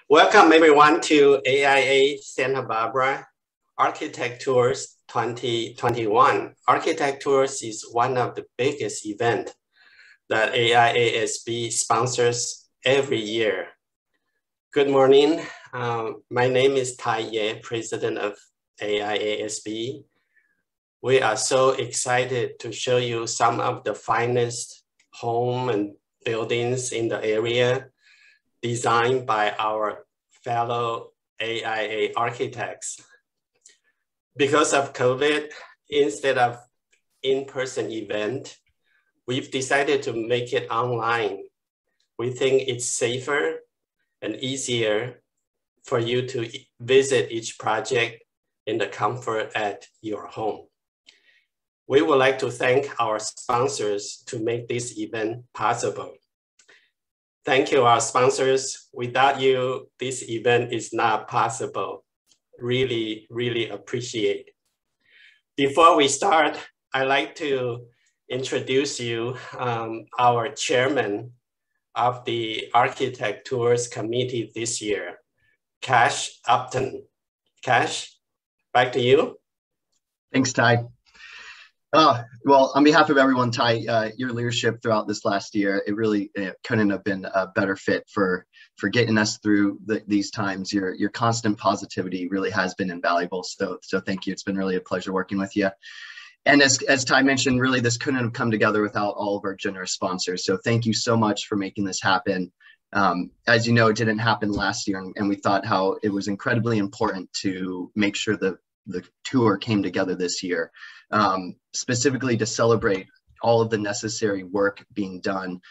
Welcome everyone to AIA Santa Barbara ArchitecTours 2021. ArchitecTours is one of the biggest events that AIASB sponsors every year. Good morning. My name is Tai Ye, President of AIASB. We are so excited to show you some of the finest home and buildings in the area designed by our fellow AIA architects. Because of COVID, instead of in-person event, we've decided to make it online. We think it's safer and easier for you to visit each project in the comfort at your home. We would like to thank our sponsors to make this event possible. Thank you, our sponsors. Without you, this event is not possible. Really, really appreciate. Before we start, I'd like to introduce you our chairman of the ArchitecTours committee this year, Cash Upton. Cash, back to you. Thanks, Ty. Well, on behalf of everyone, Ty, your leadership throughout this last year, it really couldn't have been a better fit for getting us through these times. Your constant positivity really has been invaluable. So thank you. It's been really a pleasure working with you. And as Ty mentioned, really this couldn't have come together without all of our generous sponsors. So thank you so much for making this happen. As you know, it didn't happen last year, and we thought how it was incredibly important to make sure the tour came together this year, specifically to celebrate all of the necessary work being done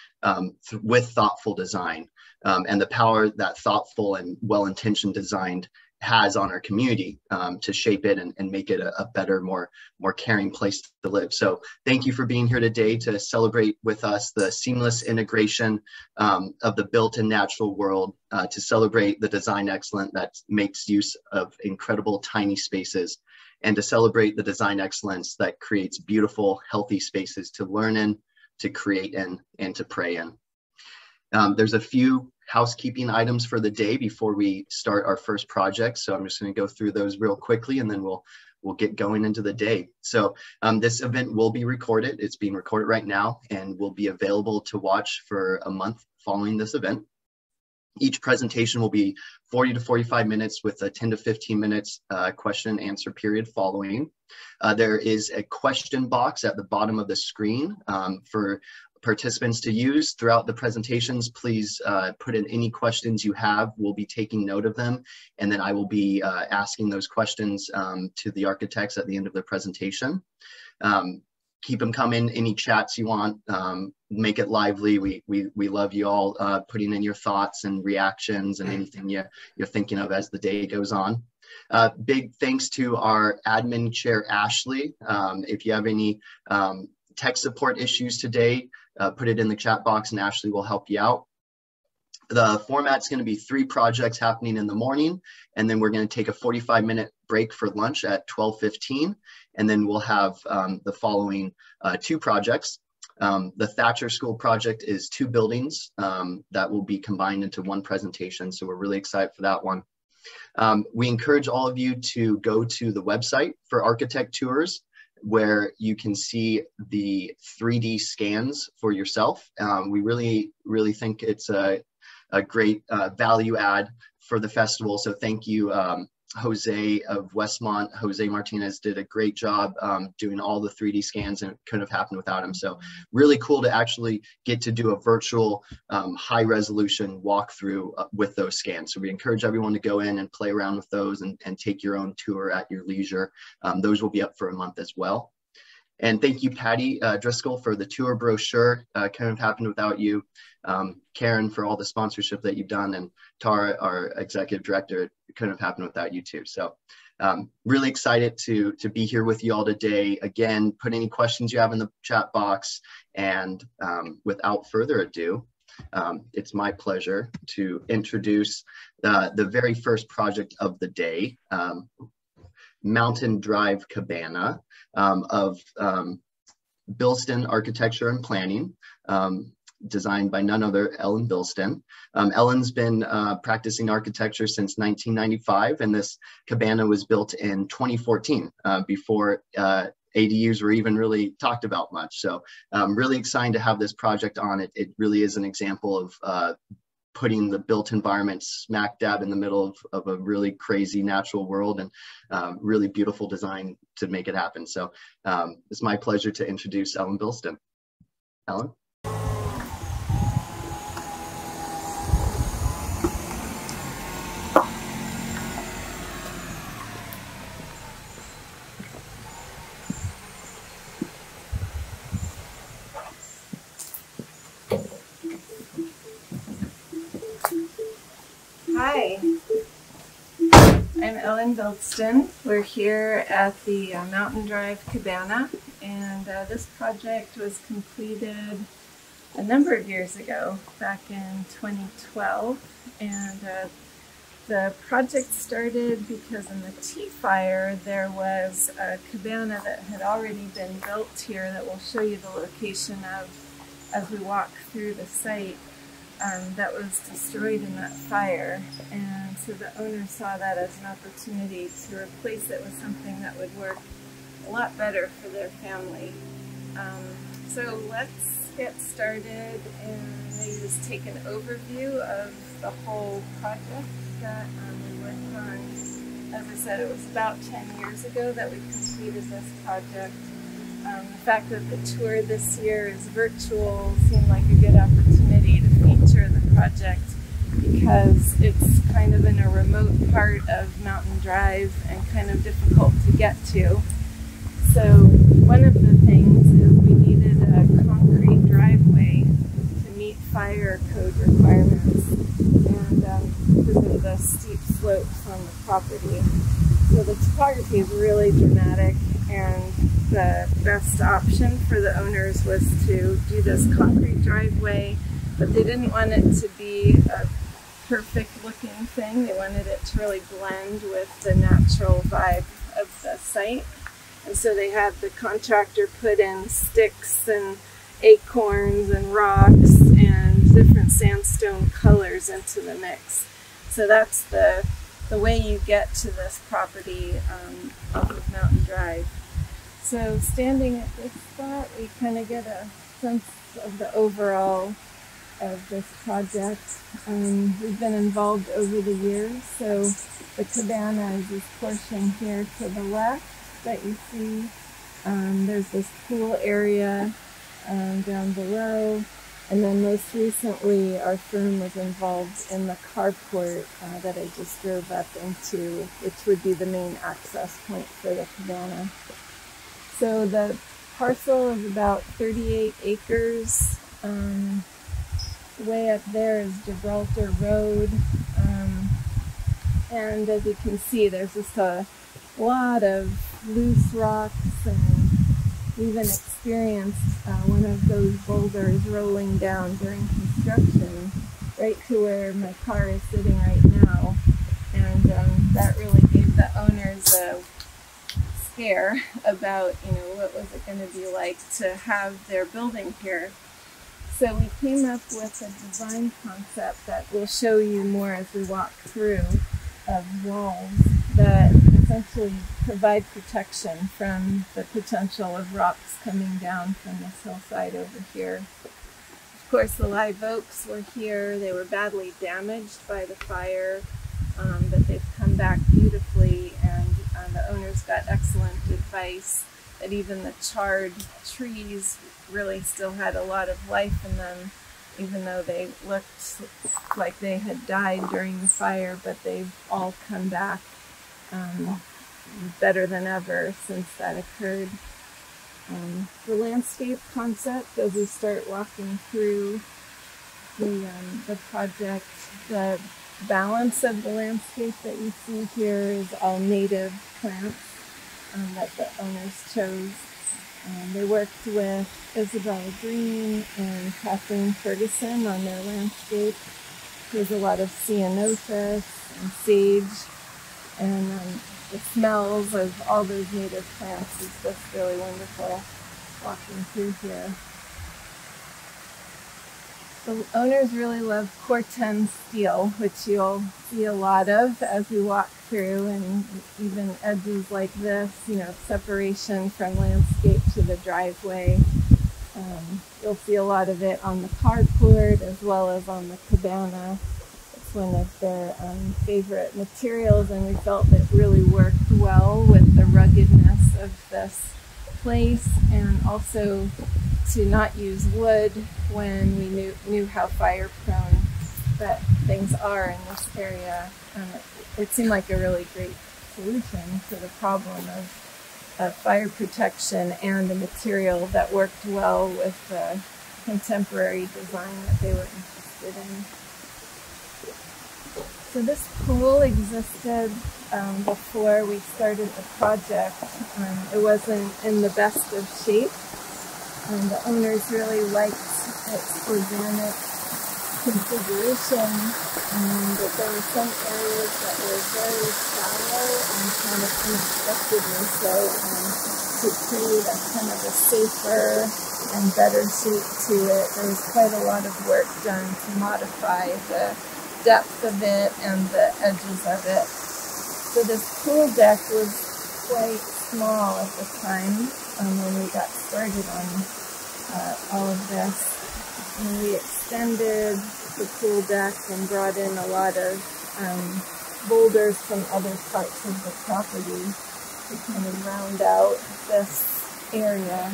with thoughtful design and the power that thoughtful and well-intentioned design has on our community to shape it and make it a better, more caring place to live. So thank you for being here today to celebrate with us the seamless integration of the built and natural world, to celebrate the design excellence that makes use of incredible tiny spaces, and to celebrate the design excellence that creates beautiful, healthy spaces to learn in, to create in, and to pray in. There's a few housekeeping items for the day before we start our first project. So I'm just going to go through those real quickly, and then we'll get going into the day. So this event will be recorded. It's being recorded right now and will be available to watch for a month following this event. Each presentation will be 40 to 45 minutes with a 10 to 15 minutes question and answer period following. There is a question box at the bottom of the screen for participants to use throughout the presentations. Please put in any questions you have. We'll be taking note of them, and then I will be asking those questions to the architects at the end of the presentation. Keep them coming, any chats you want, make it lively. We love you all putting in your thoughts and reactions and anything you're thinking of as the day goes on. Big thanks to our admin chair, Ashley. If you have any tech support issues today, put it in the chat box and Ashley will help you out. The format's going to be 3 projects happening in the morning, and then we're going to take a 45-minute break for lunch at 12:15, and then we'll have the following 2 projects. The Thatcher School project is 2 buildings that will be combined into one presentation, so we're really excited for that one. We encourage all of you to go to the website for ArchitecTours, where you can see the 3D scans for yourself. We really think it's a great value add for the festival. So thank you, Jose of Westmont. Jose Martinez did a great job doing all the 3D scans, and it couldn't have happened without him. So really cool to actually get to do a virtual high resolution walkthrough with those scans. So we encourage everyone to go in and play around with those and take your own tour at your leisure. Those will be up for a month as well. And thank you, Patty Driscoll, for the tour brochure. Couldn't have happened without you. Karen, for all the sponsorship that you've done, and Tara, our executive director. It couldn't have happened without you too. So really excited to be here with you all today. Again, put any questions you have in the chat box. And without further ado, it's my pleasure to introduce the very first project of the day, Mountain Drive Cabana of Bilston Architecture and Planning. designed by none other Ellen Bilston. Ellen's been practicing architecture since 1995, and this cabana was built in 2014, before ADUs were even really talked about much. So I'm really excited to have this project on. It really is an example of putting the built environment smack dab in the middle of a really crazy natural world, and really beautiful design to make it happen. So it's my pleasure to introduce Ellen Bilston. Ellen? Hi, I'm Ellen Bilston. We're here at the Mountain Drive Cabana, and this project was completed a number of years ago, back in 2012. And the project started because in the tea fire there was a cabana that had already been built here that we'll show you the location of as we walk through the site. That was destroyed in that fire, and so the owner saw that as an opportunity to replace it with something that would work a lot better for their family. So let's get started and maybe just take an overview of the whole project that we worked on. As I said, it was about 10 years ago that we completed this project. The fact that the tour this year is virtual seemed like a good opportunity to feature the project because it's kind of in a remote part of Mountain Drive and kind of difficult to get to. So one of the things is we needed a concrete driveway to meet fire code requirements, and because of the steep slopes on the property. So the topography is really dramatic, and the best option for the owners was to do this concrete driveway, but they didn't want it to be a perfect looking thing. They wanted it to really blend with the natural vibe of the site. And so they had the contractor put in sticks and acorns and rocks and different sandstone colors into the mix. So that's the way you get to this property off of Mountain Drive. So standing at this spot, we kind of get a sense of the overall of this project. We've been involved over the years. So the cabana is this portion here to the left that you see. There's this pool area down below. And then most recently, our firm was involved in the carport that I just drove up into, which would be the main access point for the cabana. So the parcel is about 38 acres. Way up there is Gibraltar Road. And as you can see, there's just a lot of loose rocks, and we even experienced one of those boulders rolling down during construction right to where my car is sitting right now. And that really gave the owners a scare about, what was it going to be like to have their building here. So we came up with a design concept that we'll show you more as we walk through, of walls that essentially provide protection from the potential of rocks coming down from this hillside over here. Of course, the live oaks were here. They were badly damaged by the fire, but they've come back beautifully, and the owners got excellent advice that even the charred trees really still had a lot of life in them, even though they looked like they had died during the fire, but they've all come back better than ever since that occurred. The landscape concept, as we start walking through the project, the balance of the landscape that you see here is all native plants that the owners chose. They worked with Isabella Green and Kathleen Ferguson on their landscape. There's a lot of ceanothus and sage, and the smells of all those native plants is just really wonderful walking through here. The owners really love Corten steel, which you'll see a lot of as we walk through, and even edges like this, you know, separation from landscape to the driveway. You'll see a lot of it on the carport as well as on the Cabana. It's one of their favorite materials, and we felt it really worked well with the ruggedness of this place, and also to not use wood when we knew how fire prone that things are in this area. It seemed like a really great solution to the problem of fire protection and a material that worked well with the contemporary design that they were interested in. So this pool existed before we started the project. It wasn't in the best of shape, and the owners really liked its organic configuration, and that there were some areas that were very shallow and kind of unexpectedly so, to create a kind of a safer and better shape to it. There was quite a lot of work done to modify the depth of it and the edges of it. So this pool deck was quite small at the time when we got started on all of this. And we extended the pool deck and brought in a lot of boulders from other parts of the property to kind of round out this area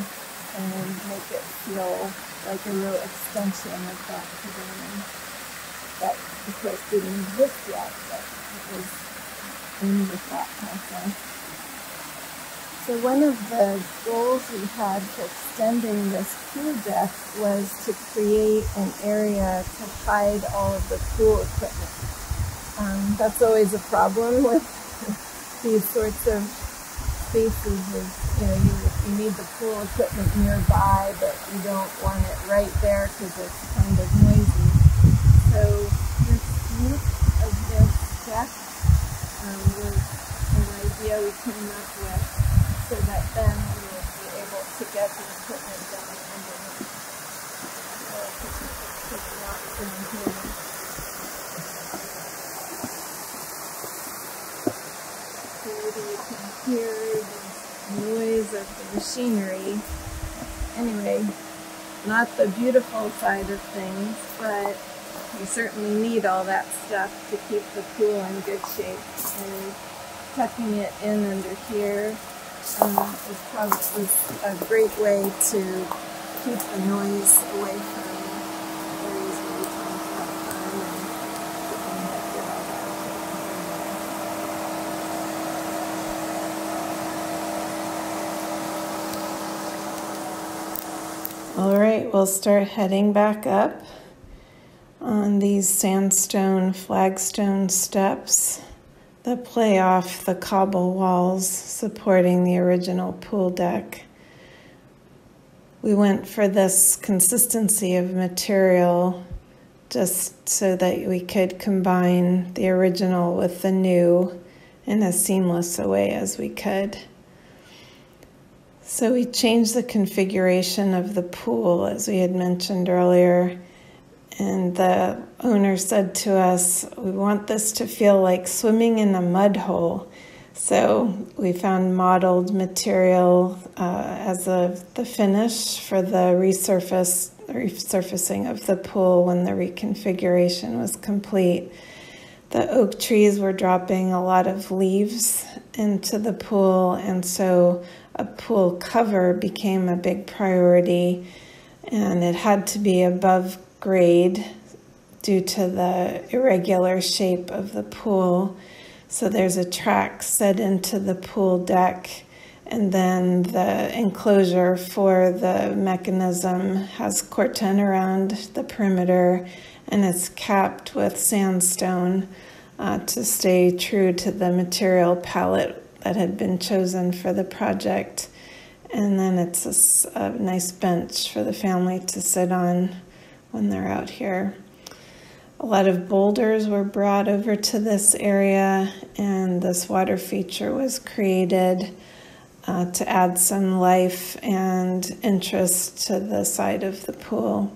and make it feel like a real extension of that cabana. That, of course, didn't exist yet, but it was in the thought process. So one of the goals we had for extending this pool deck was to create an area to hide all of the pool equipment. That's always a problem with these sorts of spaces. Is, you know, you need the pool equipment nearby, but you don't want it right there because it's kind of noisy. So this use of this deck was an idea we came up with, so that then we would be able to get the equipment down underneath. So I put the rocks down here. So maybe you can hear the noise of the machinery. Anyway, not the beautiful side of things, but you certainly need all that stuff to keep the pool in good shape. And tucking it in under here was a great way to keep the noise away from areas where we talk about time and get all that equipment in there. All right, we'll start heading back up on these sandstone flagstone steps that play off the cobble walls supporting the original pool deck. We went for this consistency of material just so that we could combine the original with the new in as seamless a way as we could. So we changed the configuration of the pool, as we had mentioned earlier. And the owner said to us, we want this to feel like swimming in a mud hole. So we found mottled material as the finish for the resurfacing of the pool when the reconfiguration was complete. The oak trees were dropping a lot of leaves into the pool, and so a pool cover became a big priority, and it had to be above grade due to the irregular shape of the pool. So there's a track set into the pool deck, and then the enclosure for the mechanism has corten around the perimeter, and it's capped with sandstone to stay true to the material palette that had been chosen for the project. And then it's a nice bench for the family to sit on when they're out here. A lot of boulders were brought over to this area, and this water feature was created to add some life and interest to the side of the pool.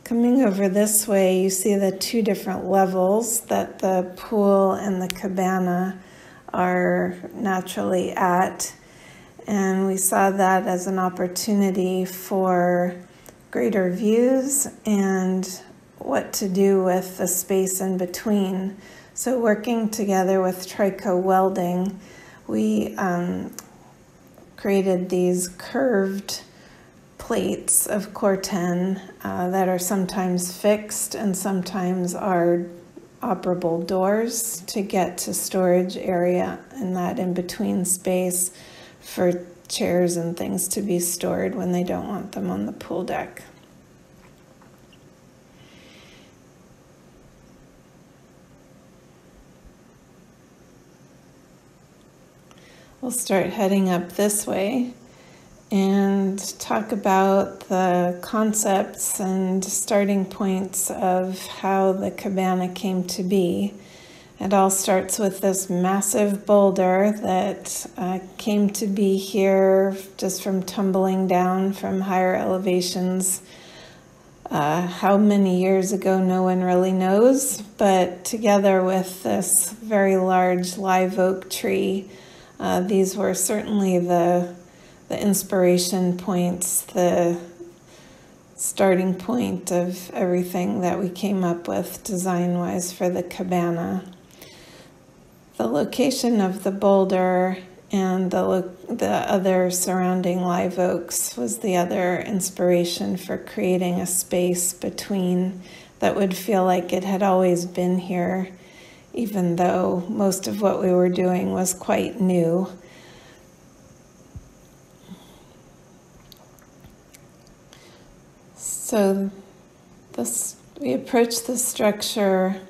Coming over this way, you see the two different levels that the pool and the cabana are naturally at. And we saw that as an opportunity for greater views and what to do with the space in between. So working together with Trico Welding, we created these curved plates of Corten that are sometimes fixed and sometimes are operable doors to get to storage area in that in-between space for chairs and things to be stored when they don't want them on the pool deck. We'll start heading up this way and talk about the concepts and starting points of how the cabana came to be. It all starts with this massive boulder that came to be here just from tumbling down from higher elevations. How many years ago, no one really knows, but together with this very large live oak tree, these were certainly the inspiration points, the starting point of everything that we came up with design-wise for the cabana. The location of the boulder and the other surrounding live oaks was the other inspiration for creating a space between that would feel like it had always been here, even though most of what we were doing was quite new. So we approached the structure.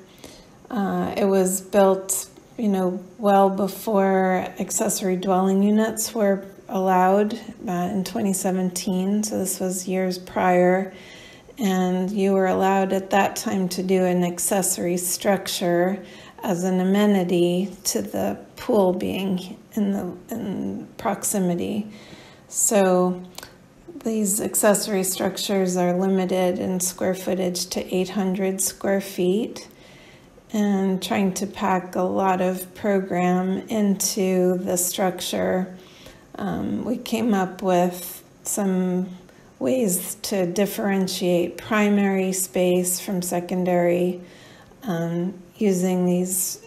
It was built, well before accessory dwelling units were allowed in 2017. So this was years prior. And you were allowed at that time to do an accessory structure as an amenity to the pool being in proximity. So these accessory structures are limited in square footage to 800 square feet, and trying to pack a lot of program into the structure. We came up with some ways to differentiate primary space from secondary, using these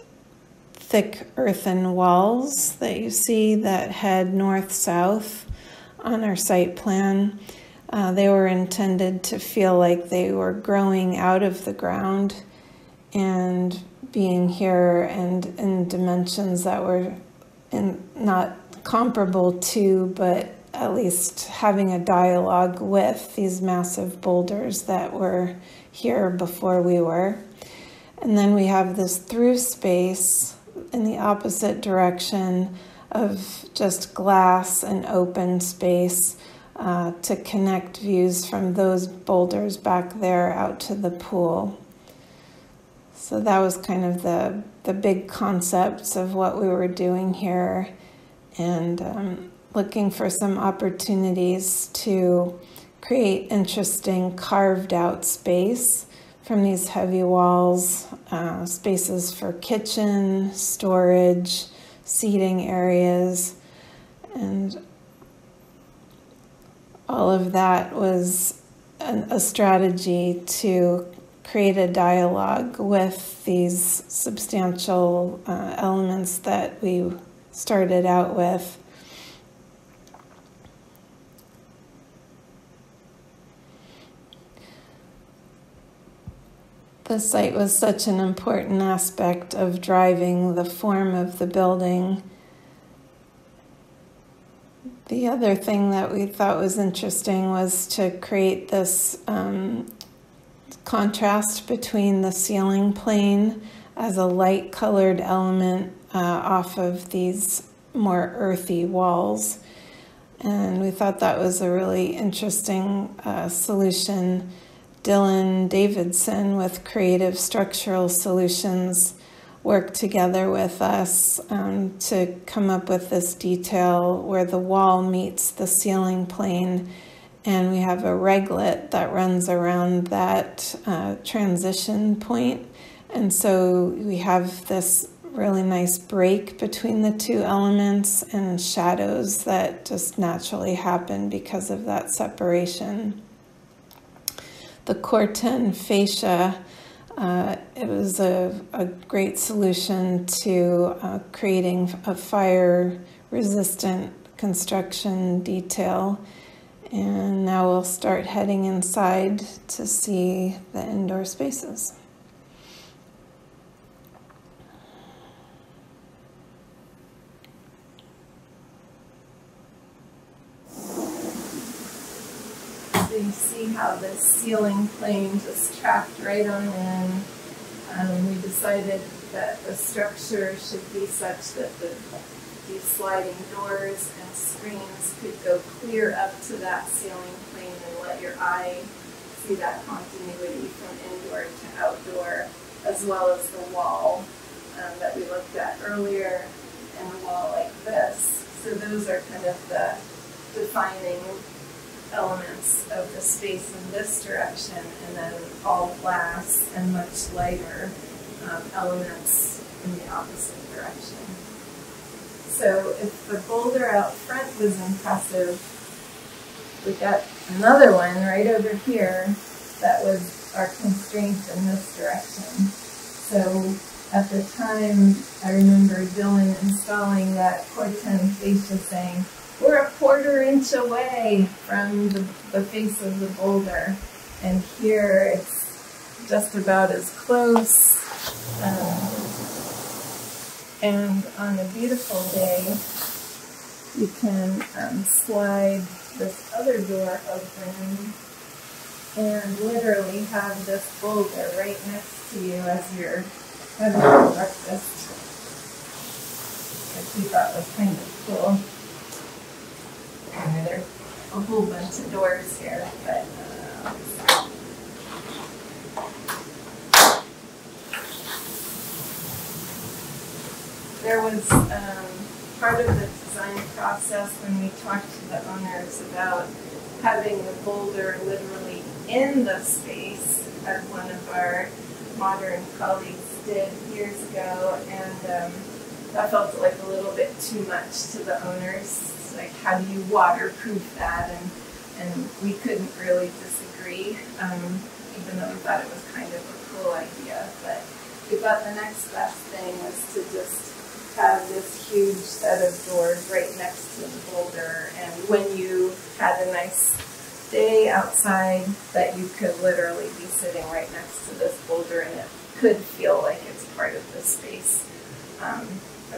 thick earthen walls that you see that head north-south on our site plan. They were intended to feel like they were growing out of the ground and being here and in dimensions that were not comparable to, but at least having a dialogue with these massive boulders that were here before we were. And then we have this through space in the opposite direction of just glass and open space to connect views from those boulders back there out to the pool. So that was kind of the big concepts of what we were doing here, and looking for some opportunities to create interesting carved out space from these heavy walls, spaces for kitchen, storage, seating areas, and all of that was a strategy to create a dialogue with these substantial elements that we started out with. The site was such an important aspect of driving the form of the building. The other thing that we thought was interesting was to create this contrast between the ceiling plane as a light-colored element off of these more earthy walls. And we thought that was a really interesting solution. Dylan Davidson with Creative Structural Solutions worked together with us to come up with this detail where the wall meets the ceiling plane, and we have a reglet that runs around that transition point. And so we have this really nice break between the two elements and shadows that just naturally happen because of that separation. The Corten fascia, it was a great solution to creating a fire-resistant construction detail. And now we'll start heading inside to see the indoor spaces. So you see how this ceiling plane just tracked right on in. We decided that the structure should be such that these sliding doors and screens could go clear up to that ceiling plane and let your eye see that continuity from indoor to outdoor, as well as the wall that we looked at earlier and a wall like this. So those are kind of the defining elements of the space in this direction, and then all glass and much lighter elements in the opposite direction. So if the boulder out front was impressive, we got another one right over here that was our constraint in this direction. So at the time, I remember Dylan installing that Corten fascia saying, we're a 1/4 inch away from the face of the boulder. And here it's just about as close. And on a beautiful day, you can slide this other door open and literally have this boulder right next to you as you're having your breakfast, which we thought was kind of cool. There's a whole bunch of doors here, but there was part of the design process when we talked to the owners about having the boulder literally in the space, as one of our modern colleagues did years ago, and that felt like a little bit too much to the owners. Like, how do you waterproof that? And we couldn't really disagree, even though we thought it was kind of a cool idea. But we thought the next best thing was to just have this huge set of doors right next to the boulder, and when you had a nice day outside, that you could literally be sitting right next to this boulder, and it could feel like it's part of the space from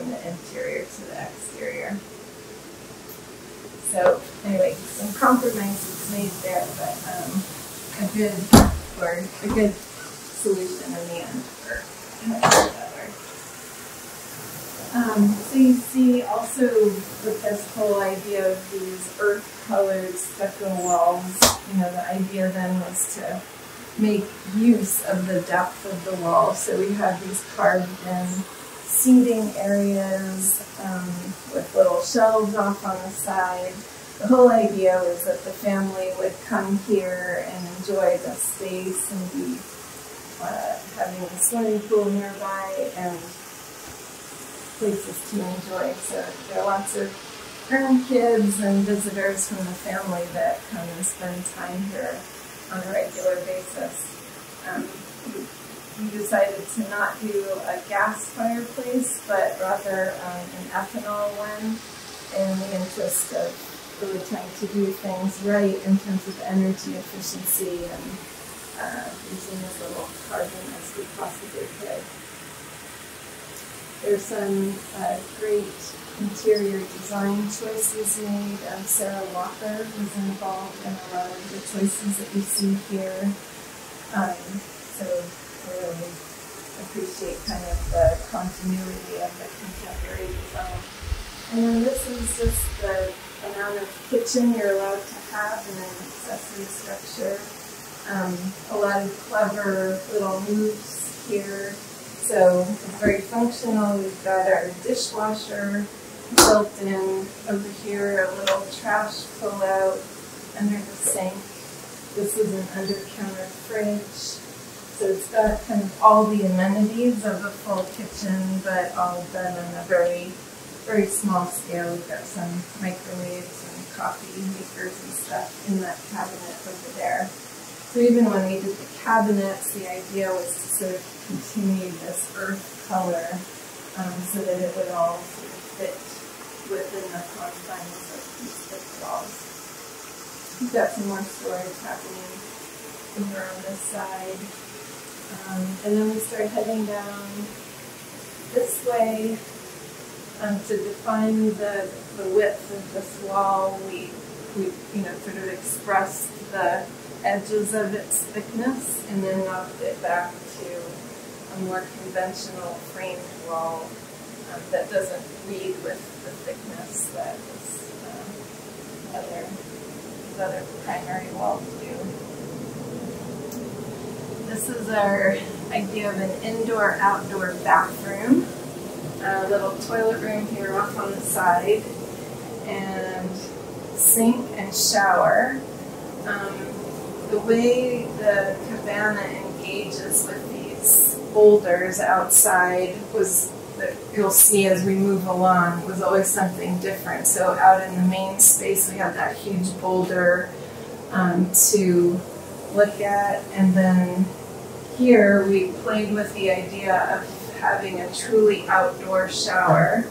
the interior to the exterior. So anyway, some compromises made there, but a good solution in the end for that. So you see also with this whole idea of these earth-colored stucco walls, the idea then was to make use of the depth of the wall. So we have these carved-in seating areas with little shelves off on the side. The whole idea was that the family would come here and enjoy the space and be having a swimming pool nearby and places to enjoy. So there are lots of grandkids and visitors from the family that come and spend time here on a regular basis. We decided to not do a gas fireplace, but rather an ethanol one, in the interest of really trying to do things right in terms of energy efficiency and using as little carbon as we possibly could. There's some great interior design choices made. Sarah Walker was involved in a lot of the choices that you see here. So I really appreciate kind of the continuity of the contemporary design. And then this is just the amount of kitchen you're allowed to have in an accessory structure. A lot of clever little moves here. So it's very functional. We've got our dishwasher built in over here, a little trash pull-out, under the sink. This is an under-counter fridge. So it's got kind of all the amenities of a full kitchen, but all done on a very, very small scale. We've got some microwaves and coffee makers and stuff in that cabinet over there. So even when we did the cabinets, the idea was to sort of continue this earth color so that it would all sort of fit within the confines of these thick walls. We've got some more storage happening over on this side. And then we start heading down this way to define the width of this wall. We sort of expressed the edges of its thickness and then knocked it back to a more conventional framed wall that doesn't read with the thickness that other primary walls do. This is our idea of an indoor-outdoor bathroom. A little toilet room here off on the side, and sink and shower. The way the Cabana engages with these boulders outside was, that you'll see as we move along, was always something different. So out in the main space we had that huge boulder to look at, and then here we played with the idea of having a truly outdoor shower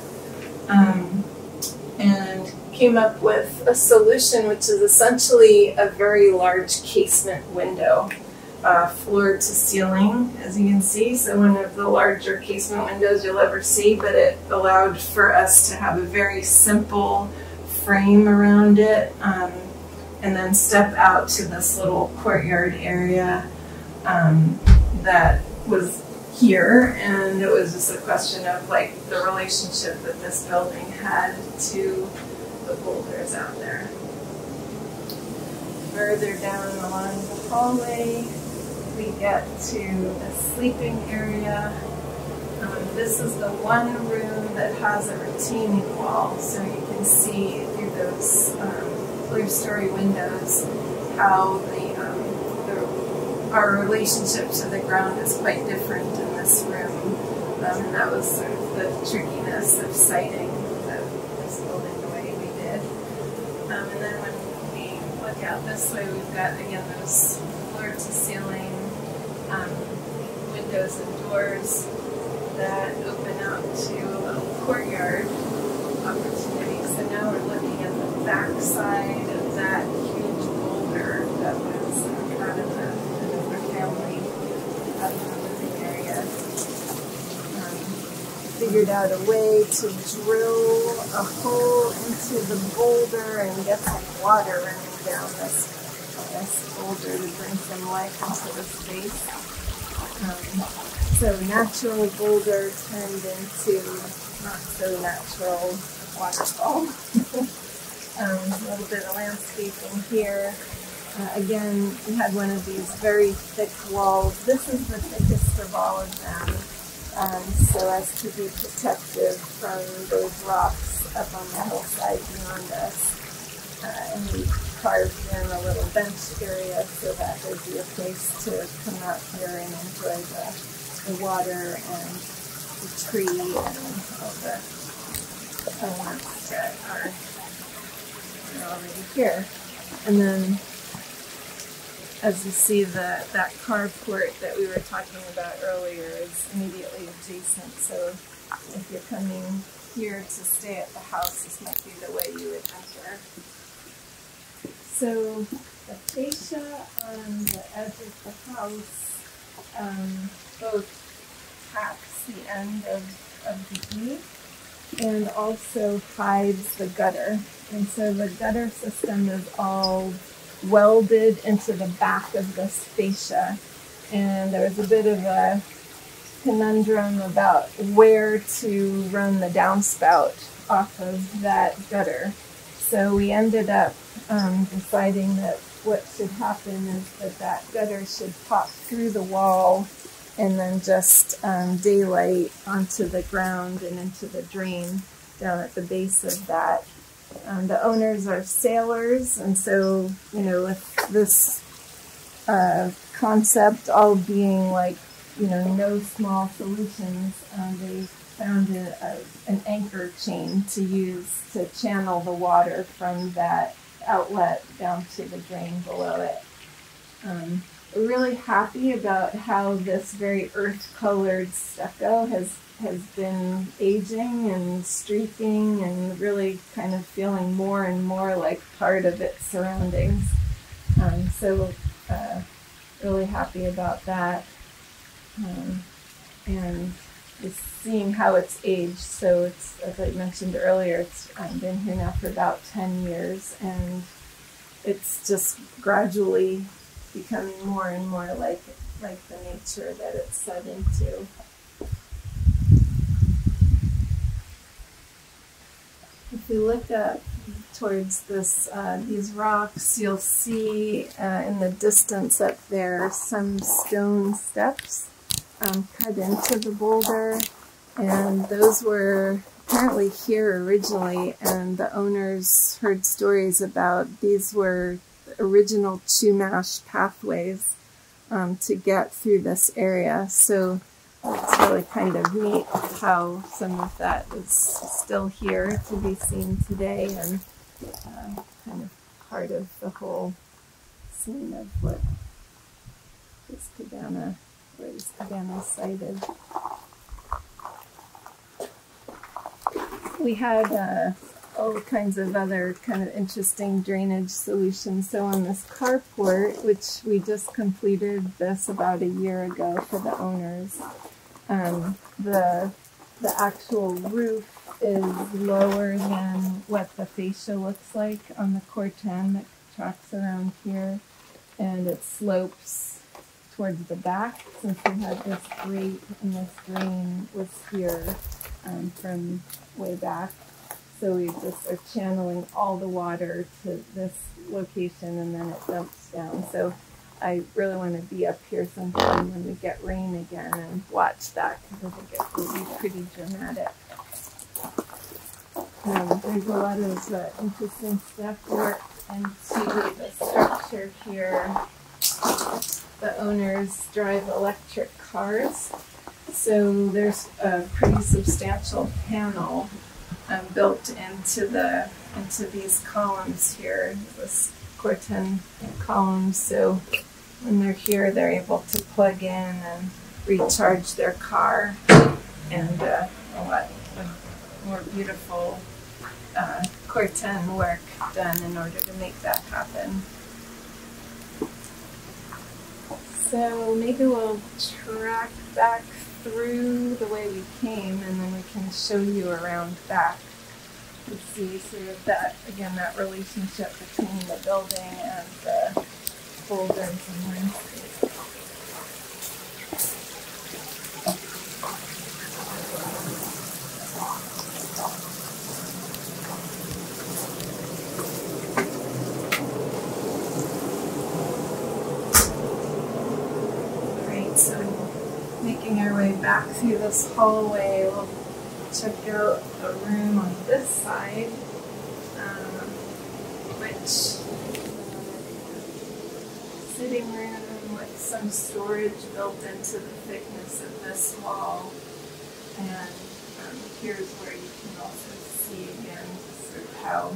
and came up with a solution which is essentially a very large casement window, floor to ceiling, as you can see. So one of the larger casement windows you'll ever see, but it allowed for us to have a very simple frame around it and then step out to this little courtyard area that was here, and it was just a question of like the relationship that this building had to the boulders out there. Further down along the hallway, we get to the sleeping area. This is the one room that has a retaining wall, so you can see through those clear-story windows how our relationship to the ground is quite different in this room, and that was sort of the trickiness of siting this building the way we did. And then when we look out this way, we've got, again, those floor-to-ceiling windows and doors that open out to a little courtyard opportunity. So now we're looking at the back side of that huge boulder that was part of the family out in the living area. Figured out a way to drill a hole into the boulder and get some water running down this boulder to bring some life into the space. So natural boulder turned into not so natural waterfall. A little bit of landscaping here. Again, we had one of these very thick walls. This is the thickest of all of them, so as to be protective from those rocks up on the hillside beyond us. And we carved in a little bench area so that there'd be a place to come out here and enjoy the water and the tree and all the plants that are already here. And then, as you see, that carport that we were talking about earlier is immediately adjacent. So if you're coming here to stay at the house, this might be the way you would enter. So the fascia on the edge of the house both caps the end of the eave and also hides the gutter. And so the gutter system is all welded into the back of this fascia. And there was a bit of a conundrum about where to run the downspout off of that gutter. So we ended up deciding that what should happen is that gutter should pop through the wall and then just daylight onto the ground and into the drain down at the base of that The owners are sailors, and so, you know, with this concept all being like, you know, no small solutions, they found an anchor chain to use to channel the water from that outlet down to the drain below it. We're really happy about how this very earth-colored stucco has been aging and streaking and really kind of feeling more and more like part of its surroundings. So really happy about that. And just seeing how it's aged. So it's, as I mentioned earlier, it's been here now for about 10 years, and it's just gradually becoming more and more like the nature that it's set into. If you look up towards this, these rocks, you'll see in the distance up there some stone steps cut into the boulder, and those were apparently here originally, and the owners heard stories about these were original Chumash pathways to get through this area. So it's really kind of neat how some of that is still here to be seen today, and kind of part of the whole scene of what this cabana, where this cabana is sited. We had all kinds of other kind of interesting drainage solutions. So on this carport, which we just completed this about a year ago for the owners, the actual roof is lower than what the fascia looks like on the Corten that tracks around here, and it slopes towards the back, since we had this grate and this drain was here from way back. So we just are channeling all the water to this location, and then it dumps down. So I really want to be up here sometime when we get rain again and watch that, because I think it will be pretty dramatic. There's a lot of interesting stuff work into the structure here. The owners drive electric cars, so there's a pretty substantial panel built into these columns here, this Corten columns. So when they're here, they're able to plug in and recharge their car, and a lot of more beautiful Corten work done in order to make that happen. So maybe we'll track back through the way we came, and then we can show you around back to see sort of that, again, that relationship between the building and the boulders and landscape. Making our way back through this hallway, we'll check out a room on this side, which sitting room with some storage built into the thickness of this wall. And here's where you can also see again just sort of how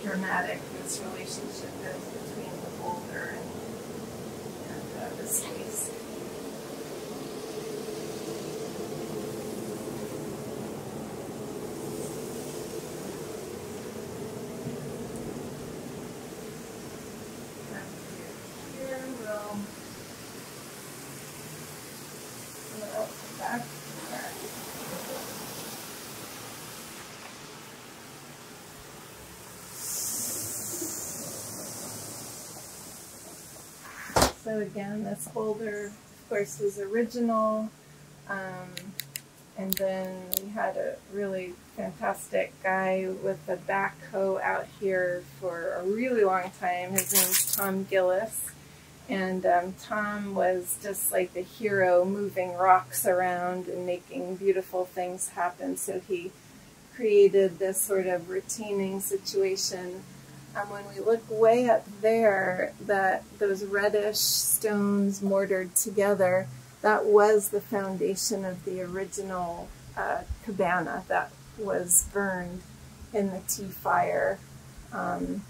dramatic this relationship is between the boulder and the space. So again, this boulder, of course, was original, and then we had a really fantastic guy with a backhoe out here for a really long time. His name's Tom Gillis, and Tom was just like the hero, moving rocks around and making beautiful things happen. So he created this sort of retaining situation. When we look way up there, those reddish stones mortared together, that was the foundation of the original cabana that was burned in the tea fire. And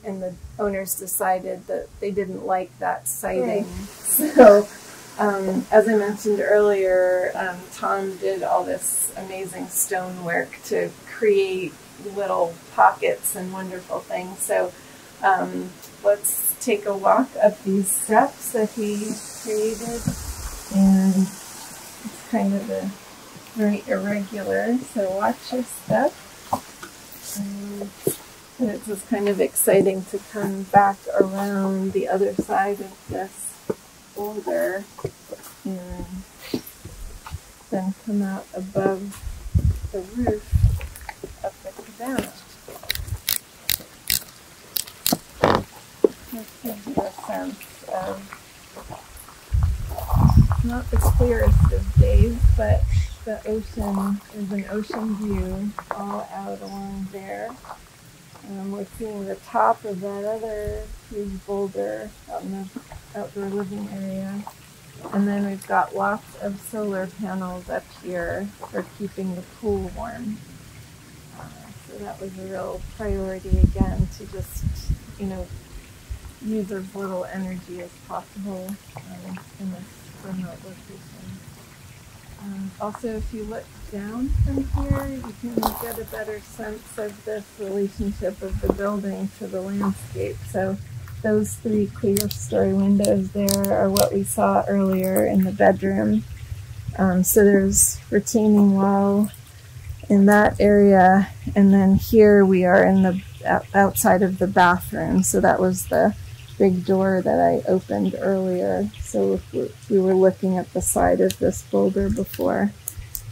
the owners decided that they didn't like that siting. So, as I mentioned earlier, Tom did all this amazing stonework to create little pockets and wonderful things. So let's take a walk up these steps that he created. And it's kind of very irregular, so watch your step. And it's just kind of exciting to come back around the other side of this boulder and then come out above the roof of the cabana. This gives you a sense of, not the clearest of days, but the ocean is an ocean view all out along there. We're seeing the top of that other huge boulder out in the outdoor living area. And then we've got lots of solar panels up here for keeping the pool warm. So that was a real priority again, to just, use as little energy as possible in this remote location. Also, if you look down from here, you can get a better sense of this relationship of the building to the landscape. So those 3 clear-story windows there are what we saw earlier in the bedroom. So there's retaining wall in that area, and then here we are in the outside of the bathroom. So that was the big door that I opened earlier. So we were looking at the side of this boulder before.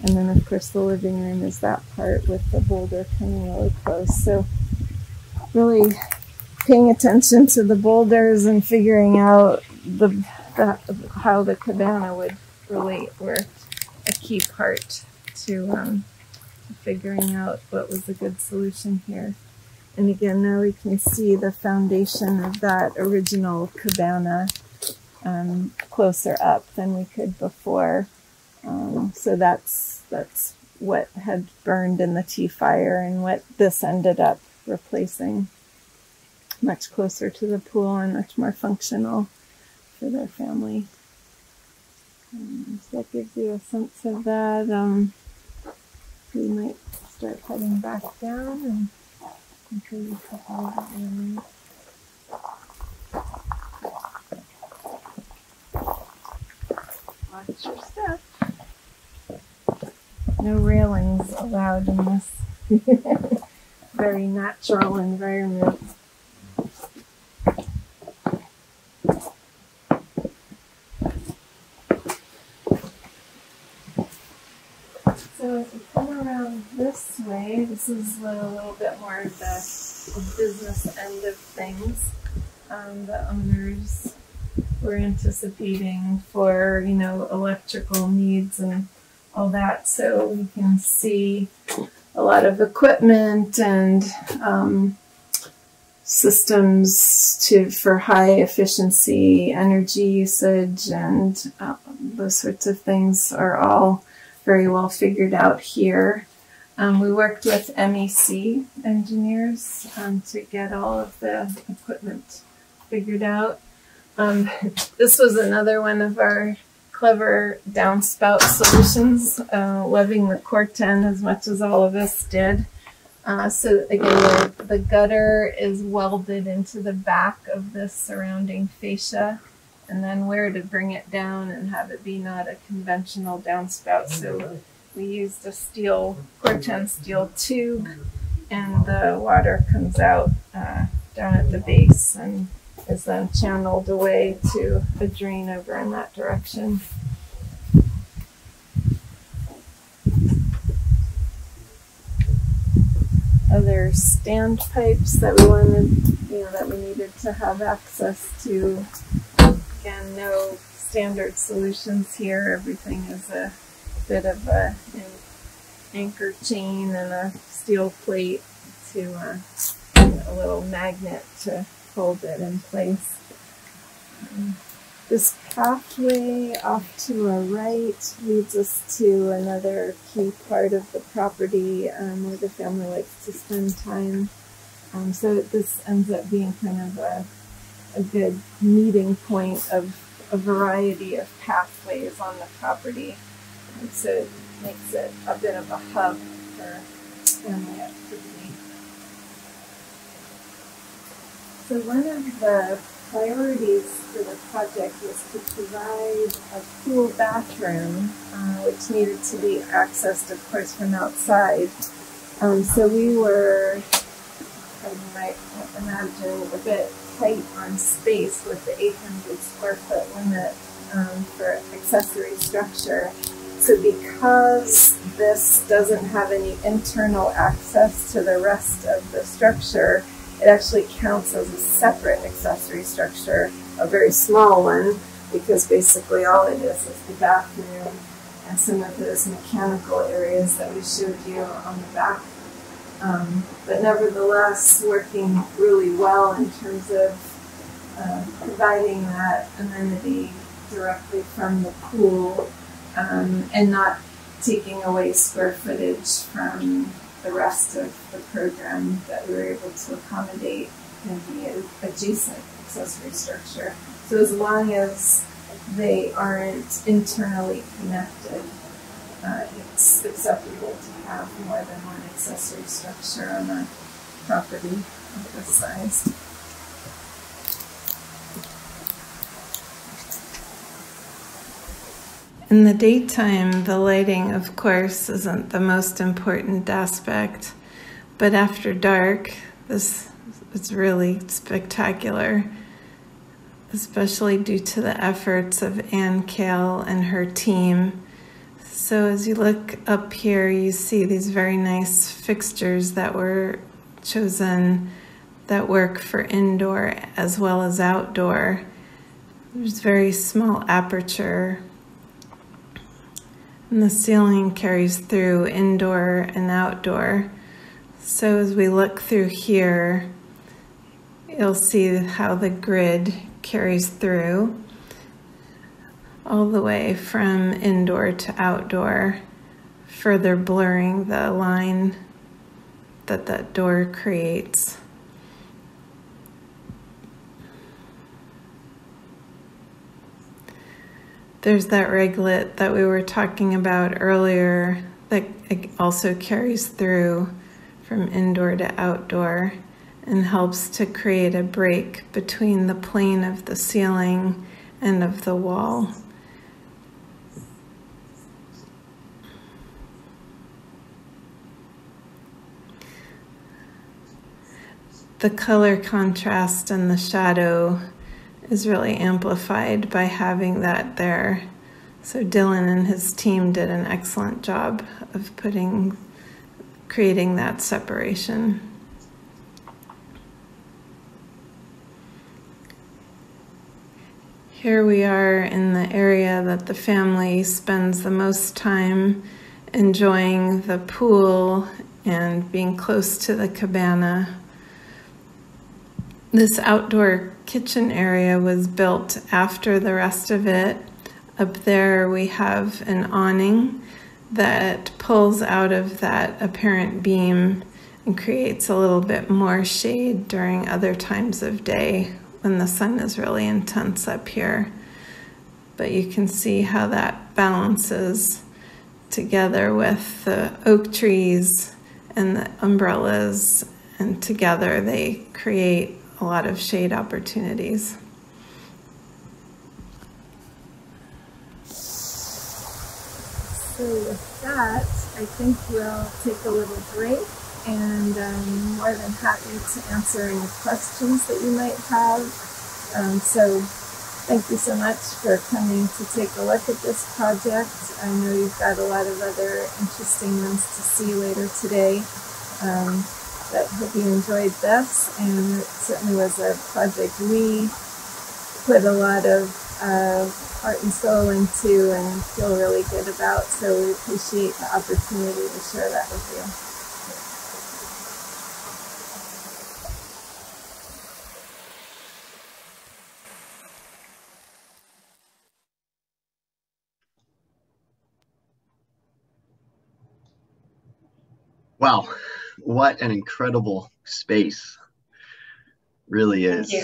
And then of course the living room is that part with the boulder coming really close. So really paying attention to the boulders and figuring out how the cabana would relate were a key part to figuring out what was a good solution here. And again, now we can see the foundation of that original cabana closer up than we could before. So that's what had burned in the tea fire and what this ended up replacing. Much closer to the pool and much more functional for their family. So that gives you a sense of that. We might start heading back down and show you a couple of the railings. Watch your step. No railings allowed in this very natural environment. So if we come around this way, this is a little bit more of the business end of things. The owners were anticipating for, electrical needs and all that. So we can see a lot of equipment and systems for high efficiency energy usage, and those sorts of things are all very well figured out here. We worked with MEC engineers to get all of the equipment figured out. This was another one of our clever downspout solutions, loving the Corten as much as all of us did. So again, the gutter is welded into the back of this surrounding fascia, and then where to bring it down and have it be not a conventional downspout. So we used a Corten steel tube, and the water comes out down at the base and is then channeled away to a drain over in that direction. Other stand pipes that we wanted, that we needed to have access to. Again, no standard solutions here. Everything is a bit of a anchor chain and a steel plate to a little magnet to hold it in place. This pathway off to our right leads us to another key part of the property where the family likes to spend time. So this ends up being kind of a good meeting point of a variety of pathways on the property. And so it makes it a bit of a hub for family activity. So one of the priorities for the project was to provide a pool bathroom, which needed to be accessed, of course, from outside. So we were, as you might imagine, a bit tight on space with the 800 square foot limit for accessory structure. So because this doesn't have any internal access to the rest of the structure, it actually counts as a separate accessory structure, a very small one, because basically all it is the bathroom and some of those mechanical areas that we showed you on the back. But nevertheless, working really well in terms of providing that amenity directly from the pool and not taking away square footage from the rest of the program that we were able to accommodate in the adjacent accessory structure. So as long as they aren't internally connected, it's acceptable to have more than one accessory structure on a property of this size. In the daytime, the lighting, of course, isn't the most important aspect, but after dark, this is really spectacular, especially due to the efforts of Ann Kale and her team. So as you look up here, you see these very nice fixtures that were chosen that work for indoor as well as outdoor. There's very small aperture, and the ceiling carries through indoor and outdoor. So as we look through here, you'll see how the grid carries through all the way from indoor to outdoor, further blurring the line that that door creates. There's that reglet that we were talking about earlier that also carries through from indoor to outdoor and helps to create a break between the plane of the ceiling and of the wall. The color contrast and the shadow is really amplified by having that there. So Dylan and his team did an excellent job of creating that separation. Here we are in the area that the family spends the most time enjoying the pool and being close to the cabana. This outdoor kitchen area was built after the rest of it. Up there we have an awning that pulls out of that apparent beam and creates a little bit more shade during other times of day when the sun is really intense up here. But you can see how that balances together with the oak trees and the umbrellas, and together they create a lot of shade opportunities. So with that, I think we'll take a little break, and I'm more than happy to answer any questions that you might have. So thank you so much for coming to take a look at this project. I know you've got a lot of other interesting ones to see later today. But hope you enjoyed this, and it certainly was a project we put a lot of heart and soul into and feel really good about. So we appreciate the opportunity to share that with you. Wow, what an incredible space. Really is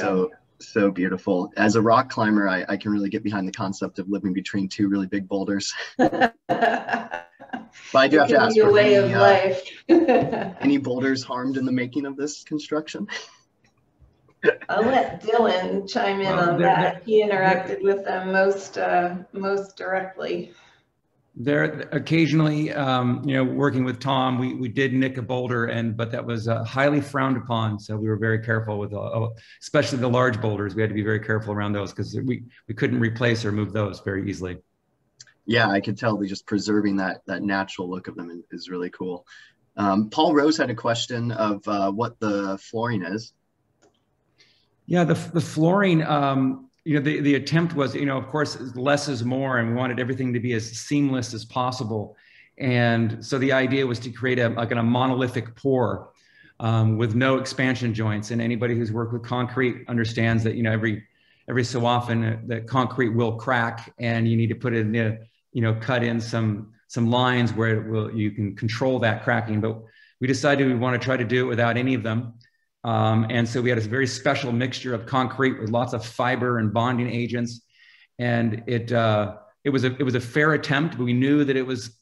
so beautiful. As a rock climber, I can really get behind the concept of living between two really big boulders. But I do have to ask, a way of life. Any boulders harmed in the making of this construction? I'll let Dylan chime in on that. He interacted with them most directly. There occasionally, working with Tom, we did nick a boulder, but that was highly frowned upon. So we were very careful with, especially the large boulders. We had to be very careful around those because we couldn't replace or move those very easily. Yeah, I could tell just preserving that natural look of them is really cool. Paul Rose had a question of what the flooring is. Yeah, the flooring. The attempt was, of course, less is more, and we wanted everything to be as seamless as possible. And so the idea was to create a monolithic pour with no expansion joints. And anybody who's worked with concrete understands that, every so often that concrete will crack, and you need to put it in, cut in some lines where you can control that cracking. But we decided we want to try to do it without any of them. And so we had a very special mixture of concrete with lots of fiber and bonding agents. And it was a fair attempt, but we knew that it was,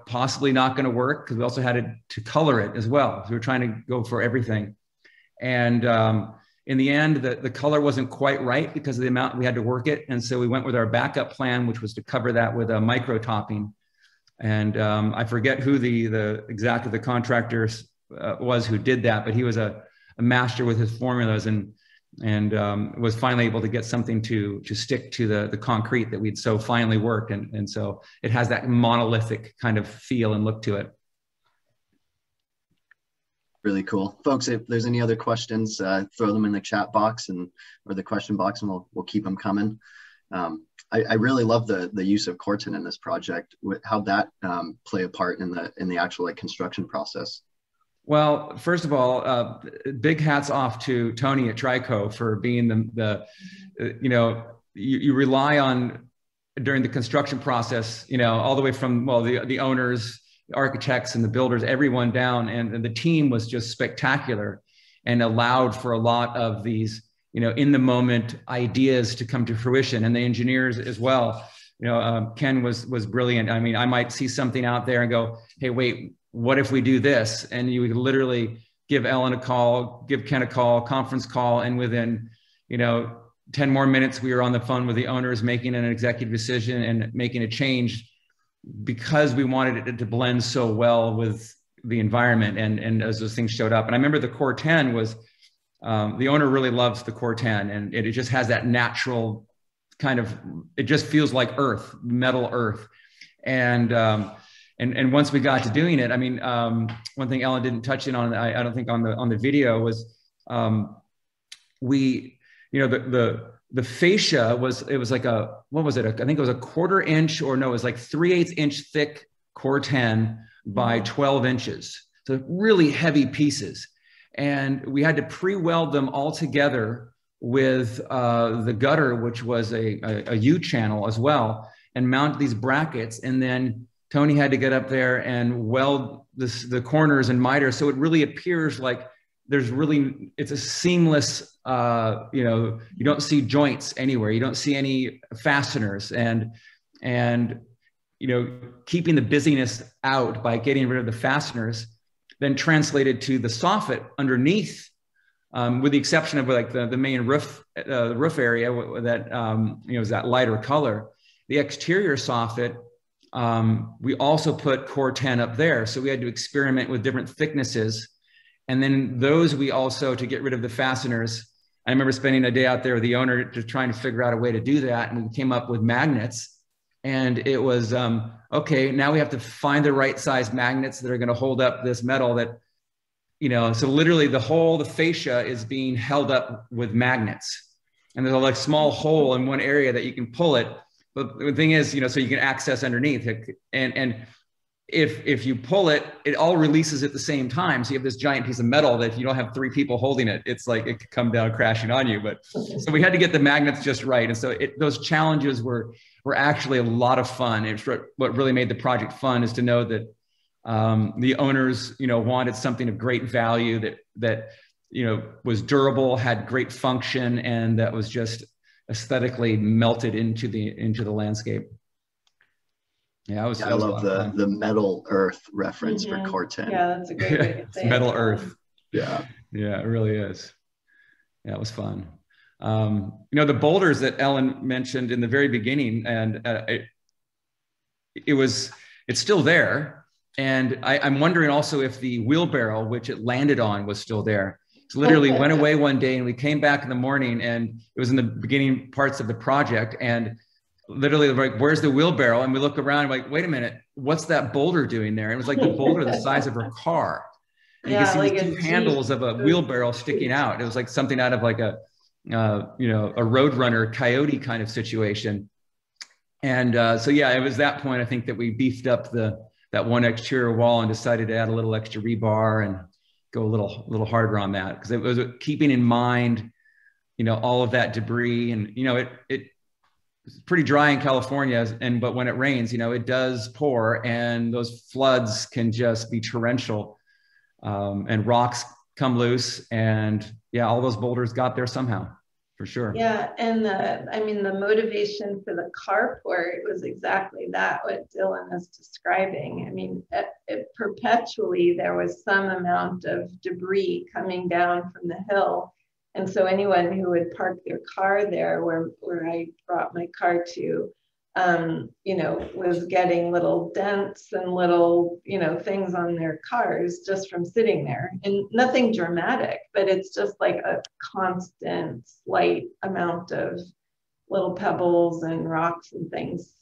possibly not going to work because we also had to color it as well. So we were trying to go for everything. And in the end, the color wasn't quite right because of the amount we had to work it. And so we went with our backup plan, which was to cover that with a micro topping. And I forget who the contractor was who did that, but he was a master with his formulas and was finally able to get something to stick to the concrete that we'd so finely worked. And so it has that monolithic kind of feel and look to it. Really cool. Folks, if there's any other questions, throw them in the chat box or the question box, and we'll keep them coming. I really love the use of Corten in this project. How'd that play a part in the actual construction process? Well, first of all, big hats off to Tony at Trico for being you rely on during the construction process, all the way from, the owners, the architects and the builders, everyone down, and the team was just spectacular and allowed for a lot of these, in the moment ideas to come to fruition, and the engineers as well. Ken was brilliant. I mean, I might see something out there and go, hey, wait, what if we do this? And you would literally give Ellen a call, give Ken a call, conference call, and within, 10 more minutes, we were on the phone with the owners making an executive decision and making a change because we wanted it to blend so well with the environment and as those things showed up. And I remember the Corten was, the owner really loves the Corten, and it just has that natural kind of, it just feels like earth, metal earth. And once we got to doing it, I mean, one thing Ellen didn't touch in on, I don't think on the video was, the fascia was like what was it? I think it was a 1/4 inch, or no, it was like 3/8 inch thick Corten by 12 inches. So really heavy pieces. And we had to pre-weld them all together with the gutter, which was a U channel as well, and mount these brackets. And then Tony had to get up there and weld the corners and miter. So it really appears like it's a seamless, you don't see joints anywhere. You don't see any fasteners, and keeping the busyness out by getting rid of the fasteners, then translated to the soffit underneath, with the exception of like the main roof, the roof area that, is that lighter color. The exterior soffit, we also put Corten up there. So we had to experiment with different thicknesses. And then those we also, to get rid of the fasteners, I remember spending a day out there with the owner just trying to figure out a way to do that. And we came up with magnets. And it was, okay, now we have to find the right size magnets that are going to hold up this metal that, so literally the fascia is being held up with magnets. And there's a like small hole in one area that you can pull it. But the thing is, so you can access underneath it, and if you pull it, it all releases at the same time. So you have this giant piece of metal that if you don't have 3 people holding it, it's like it could come down crashing on you. But so we had to get the magnets just right, and so those challenges were actually a lot of fun. It's what really made the project fun, is to know that the owners, wanted something of great value that was durable, had great function, and that was just aesthetically melted into the landscape. Yeah, I love the metal earth reference for Corten. Yeah, that's a great way to say it. Metal earth. Yeah. Yeah, it really is. Yeah, it was fun. The boulders that Ellen mentioned in the very beginning, and it's still there. And I'm wondering also if the wheelbarrow, which it landed on, was still there. It literally went away one day, and we came back in the morning, and it was in the beginning parts of the project, and literally like, where's the wheelbarrow? And we look around, like, wait a minute, what's that boulder doing there? And it was like the boulder the size of her car. And you can see like these 2 handles of a wheelbarrow sticking out. It was like something out of like a Roadrunner Coyote kind of situation. And so yeah, it was that point, I think, that we beefed up that one exterior wall and decided to add a little extra rebar and go a little harder on that, because it was keeping in mind, all of that debris. And it's pretty dry in California, but when it rains, it does pour, and those floods can just be torrential, and rocks come loose, and yeah, all those boulders got there somehow, for sure. Yeah, and the motivation for the carport was exactly that, what Dylan is describing. I mean, perpetually there was some amount of debris coming down from the hill. And so anyone who would park their car there, where I brought my car to, was getting little dents and little, things on their cars just from sitting there. And nothing dramatic, but it's just like a constant slight amount of little pebbles and rocks and things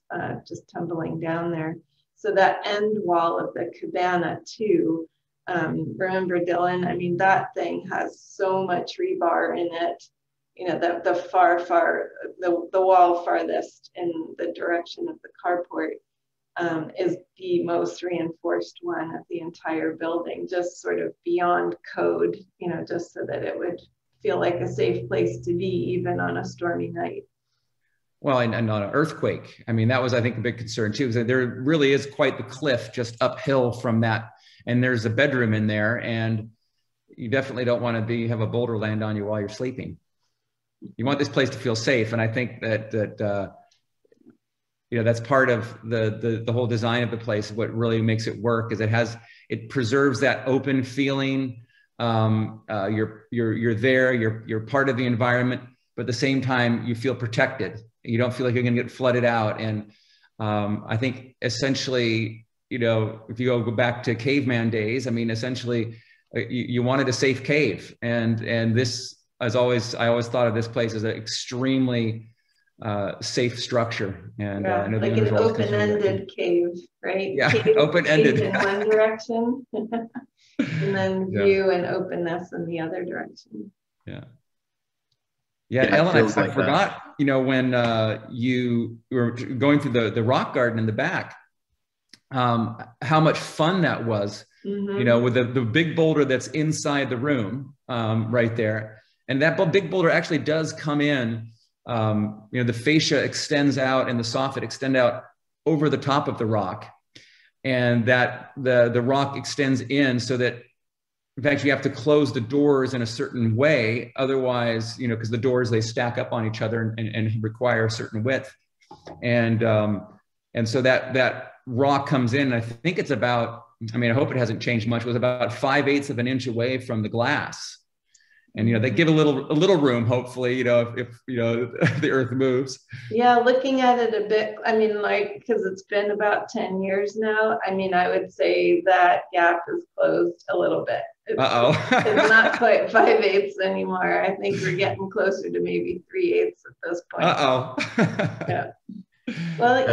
just tumbling down there. So that end wall of the cabana too, remember, Dylan, I mean, that thing has so much rebar in it. The wall farthest in the direction of the carport is the most reinforced one of the entire building, just sort of beyond code, just so that it would feel like a safe place to be, even on a stormy night. Well, and on an earthquake. I mean, that was, I think, a big concern too, because there really is quite the cliff just uphill from that. And there's a bedroom in there, and you definitely don't want to have a boulder land on you while you're sleeping. You want this place to feel safe. And I think that that's part of the whole design of the place. What really makes it work is it preserves that open feeling. You're there, you're part of the environment, but at the same time, you feel protected. You don't feel like you're going to get flooded out. And I think essentially, if you go back to caveman days, I mean, essentially you wanted a safe cave. And this, I always thought of this place as an extremely safe structure. And like an open-ended cave, right? Yeah, cave, open-ended. Cave in one direction, and then view and openness in the other direction. Yeah. Yeah, Ellen, I forgot, when you were going through the rock garden in the back, how much fun that was, with the big boulder that's inside the room right there. And that big boulder actually does come in, the fascia extends out and the soffit extend out over the top of the rock. And that the rock extends in so that, in fact, you have to close the doors in a certain way. Otherwise, because the doors, they stack up on each other and require a certain width. And so that rock comes in, and I think it's about, I hope it hasn't changed much, it was about 5/8 of an inch away from the glass. And, they give a little room, hopefully, if the earth moves. Yeah, looking at it a bit, because it's been about 10 years now, I would say that gap is closed a little bit. It's not quite 5/8 anymore. I think we're getting closer to maybe 3/8 at this point. Yeah. Well,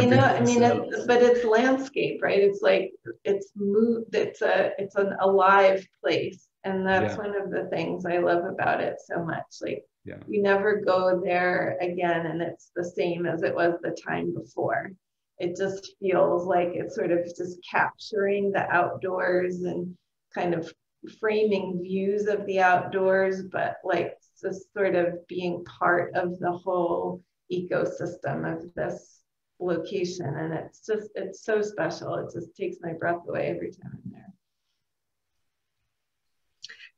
but it's landscape, right? It's like, it's moved, it's an alive place. And that's one of the things I love about it so much. Like, You never go there again and it's the same as it was the time before. It just feels like it's sort of just capturing the outdoors and kind of framing views of the outdoors, but like just sort of being part of the whole ecosystem of this location. And it's so special. It just takes my breath away every time I'm there.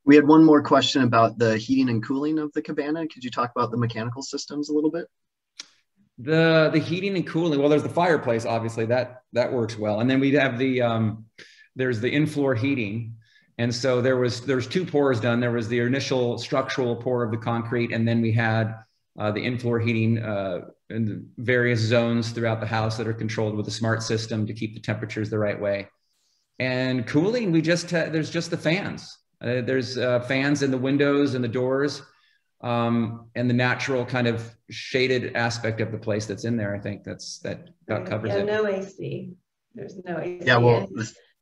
We had one more question about the heating and cooling of the cabana. Could you talk about the mechanical systems a little bit? The heating and cooling, well, there's the fireplace, obviously, that works well. And then we have there's the in-floor heating. And so there's two pours done. There was the initial structural pour of the concrete, and then we had the in-floor heating in the various zones throughout the house that are controlled with a smart system to keep the temperatures the right way. And cooling, there's just the fans. There's fans in the windows and the doors, and the natural kind of shaded aspect of the place that's in there. I think that covers it. No AC. There's no AC. Yeah, well,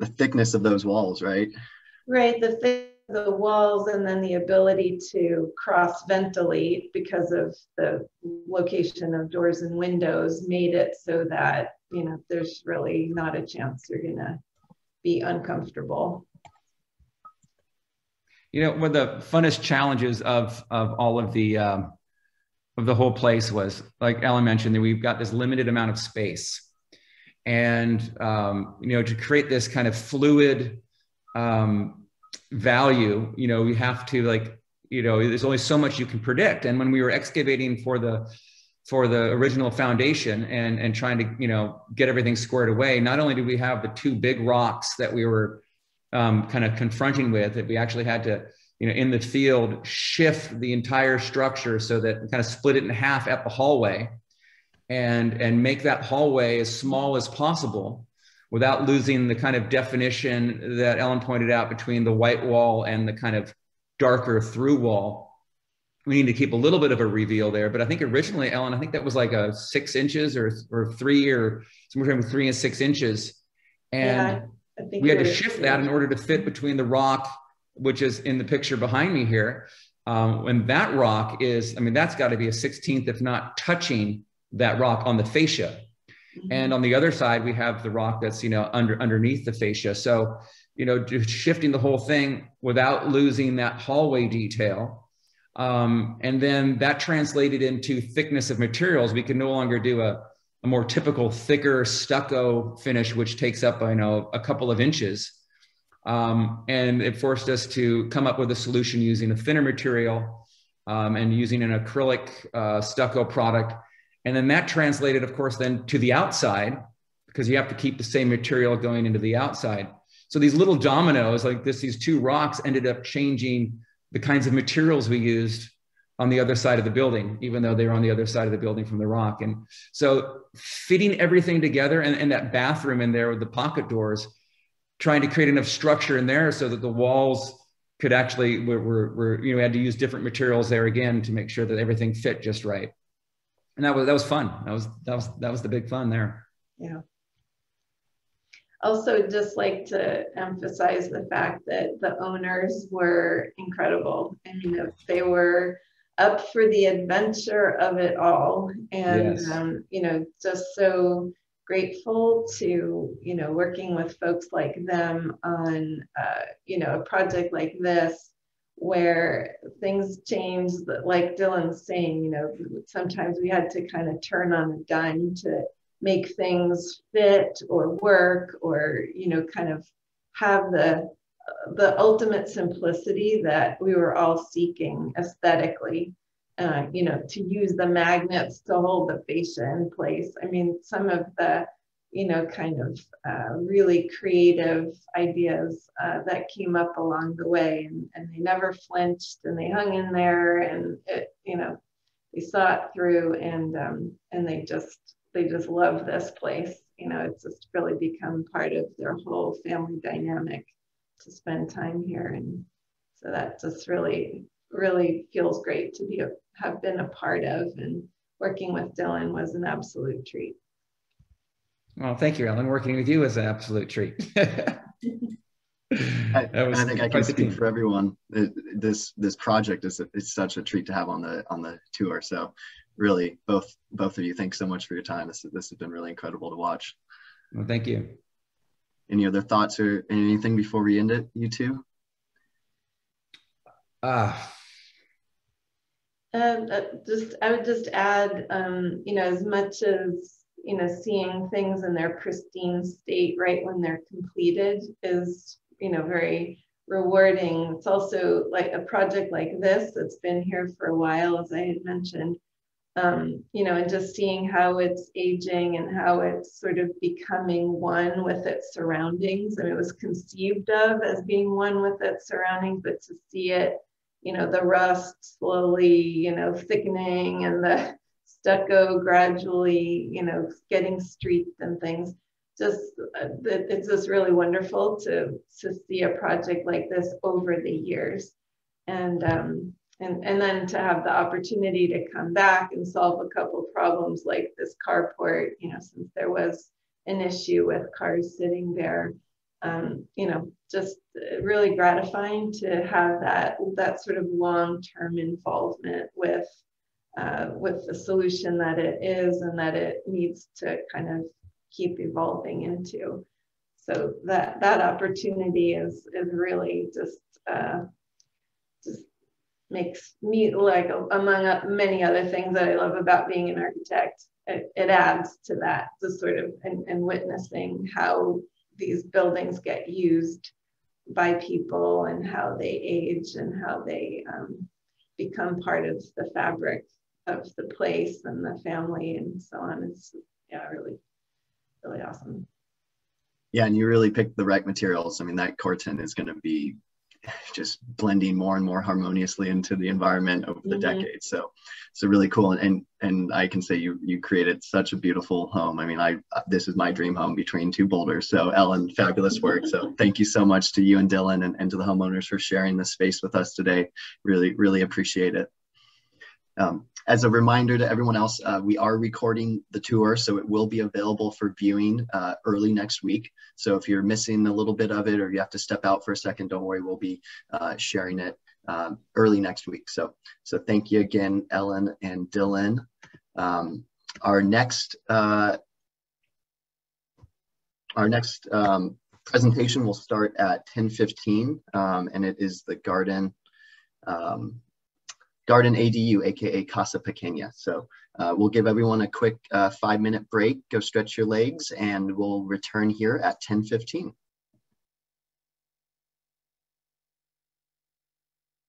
the thickness of those walls, right? Right, the walls, and then the ability to cross ventilate because of the location of doors and windows made it so that, you know, there's really not a chance you're gonna be uncomfortable. You know, one of the funnest challenges of all of the whole place was, like Ellen mentioned, that we've got this limited amount of space, and you know, to create this kind of fluid value, you know, we have to, like, you know, there's only so much you can predict. And when we were excavating for the original foundation and trying to, you know, get everything squared away, not only did we have the two big rocks that we were kind of confronting with, that we actually had to, you know, in the field, shift the entire structure so that we kind of split it in half at the hallway and make that hallway as small as possible without losing the kind of definition that Ellen pointed out between the white wall and the kind of darker through wall. We need to keep a little bit of a reveal there, but I think originally, Ellen, I think that was like a 6 inches or 3, or somewhere between 3 and 6 inches. And yeah, we had to shift that in order to fit between the rock, which is in the picture behind me here. And that rock is, I mean, that's got to be a 16th, if not touching that rock on the fascia. And on the other side, we have the rock that's, you know, underneath the fascia. So, you know, just shifting the whole thing without losing that hallway detail. And then that translated into thickness of materials. We can no longer do a more typical thicker stucco finish, which takes up, I know, a couple of inches. And it forced us to come up with a solution using a thinner material and using an acrylic stucco product. And then that translated, of course, then to the outside, because you have to keep the same material going into the outside. So these little dominoes like this, these two rocks ended up changing the kinds of materials we used on the other side of the building, even though they were on the other side of the building from the rock. And so fitting everything together, and that bathroom in there with the pocket doors, trying to create enough structure in there so that the walls could actually, we had to use different materials there again to make sure that everything fit just right. And that was fun. That was the big fun there. Yeah. Also, just like to emphasize the fact that the owners were incredible. I mean, they were up for the adventure of it all, and yes. You know, just so grateful to, you know, working with folks like them on you know, a project like this, where things change, like Dylan's saying, you know, sometimes we had to kind of turn on a dime to make things fit or work, or, you know, kind of have the ultimate simplicity that we were all seeking aesthetically. You know, to use the magnets to hold the fascia in place. I mean, some of the, you know, kind of really creative ideas that came up along the way, and they never flinched, and they hung in there, and it, you know, they saw it through, and they just love this place. You know, it's just really become part of their whole family dynamic to spend time here, and so that just really feels great to have been a part of, and working with Dylan was an absolute treat. Well, thank you, Ellen. Working with you was an absolute treat. I think I can speak for everyone. This project is such a treat to have on the tour. So really, both of you, thanks so much for your time. This has been really incredible to watch. Well, thank you. Any other thoughts or anything before we end it, you two? I would just add, you know, as much as, you know, seeing things in their pristine state right when they're completed is, you know, very rewarding. It's also like a project like this that's been here for a while, as I had mentioned, you know, and just seeing how it's aging and how it's sort of becoming one with its surroundings. I mean, it was conceived of as being one with its surroundings, but to see it, you know, the rust slowly, you know, thickening and the stucco gradually, you know, getting streaked and things, just it's just really wonderful to see a project like this over the years. And then to have the opportunity to come back and solve a couple problems like this carport, you know, since there was an issue with cars sitting there, you know, just really gratifying to have that sort of long-term involvement with the solution that it is and that it needs to kind of keep evolving into. So that opportunity is really just makes me, like, among many other things that I love about being an architect, it adds to that, the sort of, and witnessing how these buildings get used by people and how they age and how they become part of the fabric of the place and the family and so on. It's, yeah, really, really awesome. Yeah, and you really picked the right materials. I mean, that corten is going to be just blending more and more harmoniously into the environment over the decades. So really cool. And I can say you created such a beautiful home. I mean, this is my dream home between two boulders. So Ellen, fabulous work. So thank you so much to you and Dylan and to the homeowners for sharing this space with us today. Really, really appreciate it. As a reminder to everyone else, we are recording the tour, so it will be available for viewing early next week. So if you're missing a little bit of it or you have to step out for a second, don't worry, we'll be sharing it early next week. So thank you again, Ellen and Dylan. Our next presentation will start at 10:15, and it is the Garden ADU, aka Casa Pequeña. So we'll give everyone a quick 5-minute break, go stretch your legs, and we'll return here at 10:15.